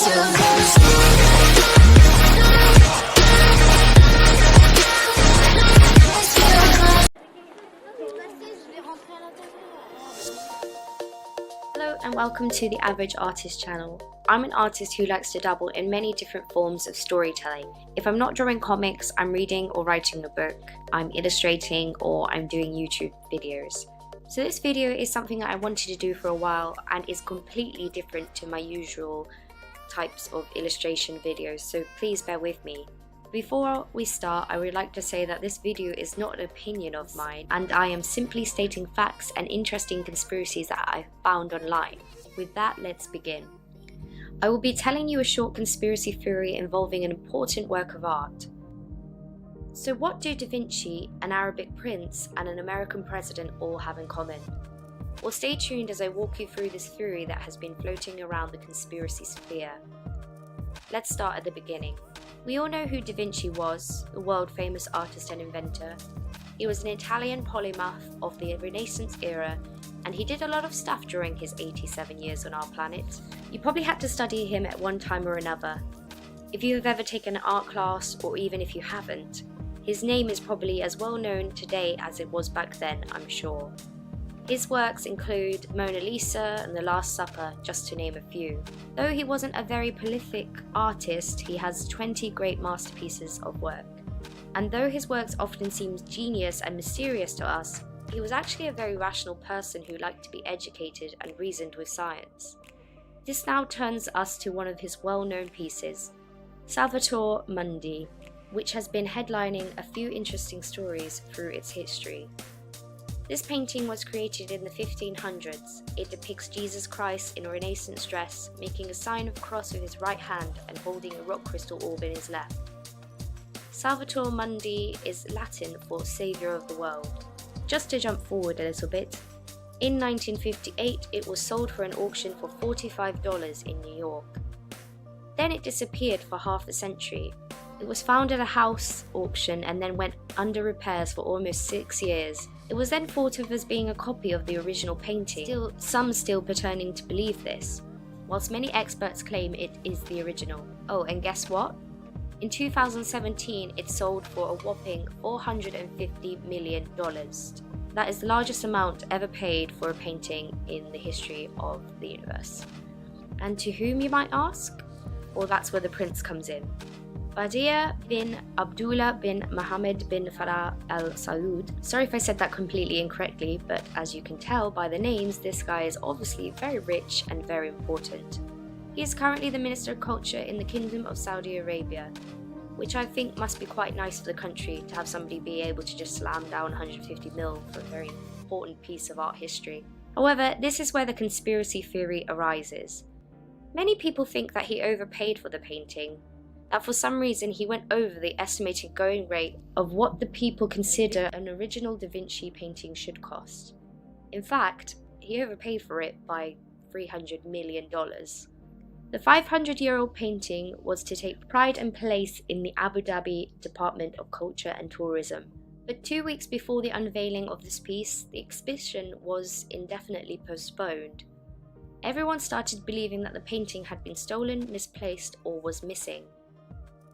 Hello and welcome to the Average Artist channel. I'm an artist who likes to dabble in many different forms of storytelling. If I'm not drawing comics, I'm reading or writing a book, I'm illustrating, or I'm doing YouTube videos. So this video is something that I wanted to do for a while and is completely different to my usual types of illustration videos, so please bear with me. Before we start, I would like to say that this video is not an opinion of mine, and I am simply stating facts and interesting conspiracies that I found online. With that, let's begin. I will be telling you a short conspiracy theory involving an important work of art. So what do Da Vinci, an Arabic prince, and an American president all have in common? Well, stay tuned as I walk you through this theory that has been floating around the conspiracy sphere. Let's start at the beginning. We all know who Da Vinci was, the world-famous artist and inventor. He was an Italian polymath of the Renaissance era, and he did a lot of stuff during his 87 years on our planet. You probably had to study him at one time or another. If you have ever taken an art class, or even if you haven't, his name is probably as well known today as it was back then, I'm sure. His works include Mona Lisa and The Last Supper, just to name a few. Though he wasn't a very prolific artist, he has 20 great masterpieces of work. And though his works often seem genius and mysterious to us, he was actually a very rational person who liked to be educated and reasoned with science. This now turns us to one of his well-known pieces, Salvator Mundi, which has been headlining a few interesting stories through its history. This painting was created in the 1500s. It depicts Jesus Christ in a Renaissance dress, making a sign of a cross with his right hand and holding a rock crystal orb in his left. Salvator Mundi is Latin for Saviour of the World. Just to jump forward a little bit, in 1958 it was sold for an auction for $45 in New York. Then it disappeared for half a century. It was found at a house auction and then went under repairs for almost 6 years. It was then thought of as being a copy of the original painting, some still pretending to believe this, whilst many experts claim it is the original. Oh, and guess what? In 2017, it sold for a whopping $450 million. That is the largest amount ever paid for a painting in the history of the universe. And to whom, you might ask? Well, that's where the prince comes in. Badia bin Abdullah bin Mohammed bin Farah Al Saud. Sorry if I said that completely incorrectly, but as you can tell by the names, this guy is obviously very rich and very important. He is currently the Minister of Culture in the Kingdom of Saudi Arabia, which I think must be quite nice for the country to have somebody be able to just slam down 150 mil for a very important piece of art history. However, this is where the conspiracy theory arises. Many people think that he overpaid for the painting, that for some reason he went over the estimated going rate of what the people consider an original Da Vinci painting should cost. In fact, he overpaid for it by $300 million. The 500-year-old painting was to take pride and place in the Abu Dhabi Department of Culture and Tourism. But 2 weeks before the unveiling of this piece, the exhibition was indefinitely postponed. Everyone started believing that the painting had been stolen, misplaced, or was missing.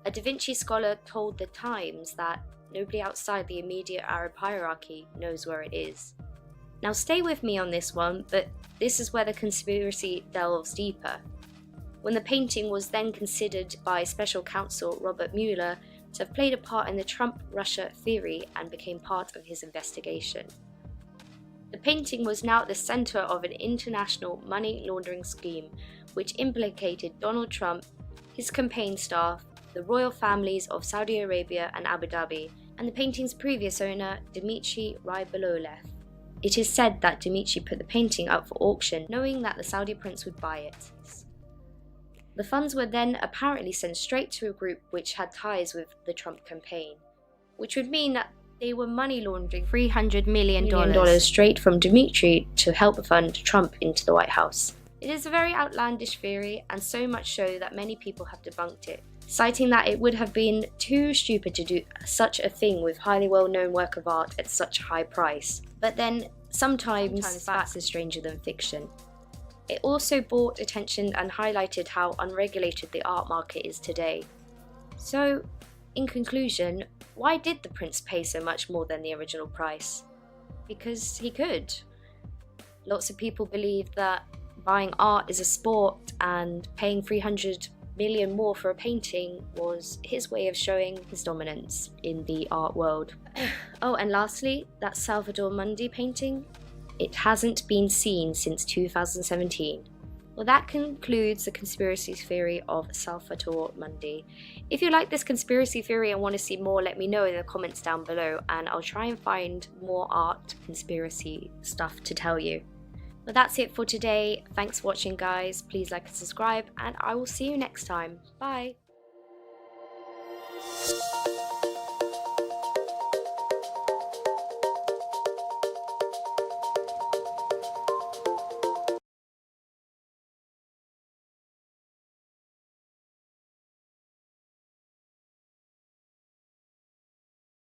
A Da Vinci scholar told The Times that nobody outside the immediate Arab hierarchy knows where it is. Now stay with me on this one, but this is where the conspiracy delves deeper. When the painting was then considered by special counsel Robert Mueller to have played a part in the Trump-Russia theory and became part of his investigation. The painting was now at the center of an international money laundering scheme which implicated Donald Trump, his campaign staff, the royal families of Saudi Arabia and Abu Dhabi, and the painting's previous owner, Dmitry Rybolovlev. It is said that Dmitry put the painting up for auction knowing that the Saudi prince would buy it. The funds were then apparently sent straight to a group which had ties with the Trump campaign, which would mean that they were money laundering $300 million straight from Dmitry to help fund Trump into the White House. It is a very outlandish theory, and so much so that many people have debunked it, citing that it would have been too stupid to do such a thing with highly well-known work of art at such a high price. But then, sometimes facts are stranger than fiction. It also brought attention and highlighted how unregulated the art market is today. So, in conclusion, why did the prince pay so much more than the original price? Because he could. Lots of people believe that buying art is a sport and paying 300 million more for a painting was his way of showing his dominance in the art world. Oh, and lastly, that Salvador Mundi painting, it hasn't been seen since 2017. Well, that concludes the conspiracy theory of Salvador Mundi. If you like this conspiracy theory and want to see more, let me know in the comments down below, and I'll try and find more art conspiracy stuff to tell you. But that's it for today. Thanks for watching, guys. Please like and subscribe, and I will see you next time. Bye.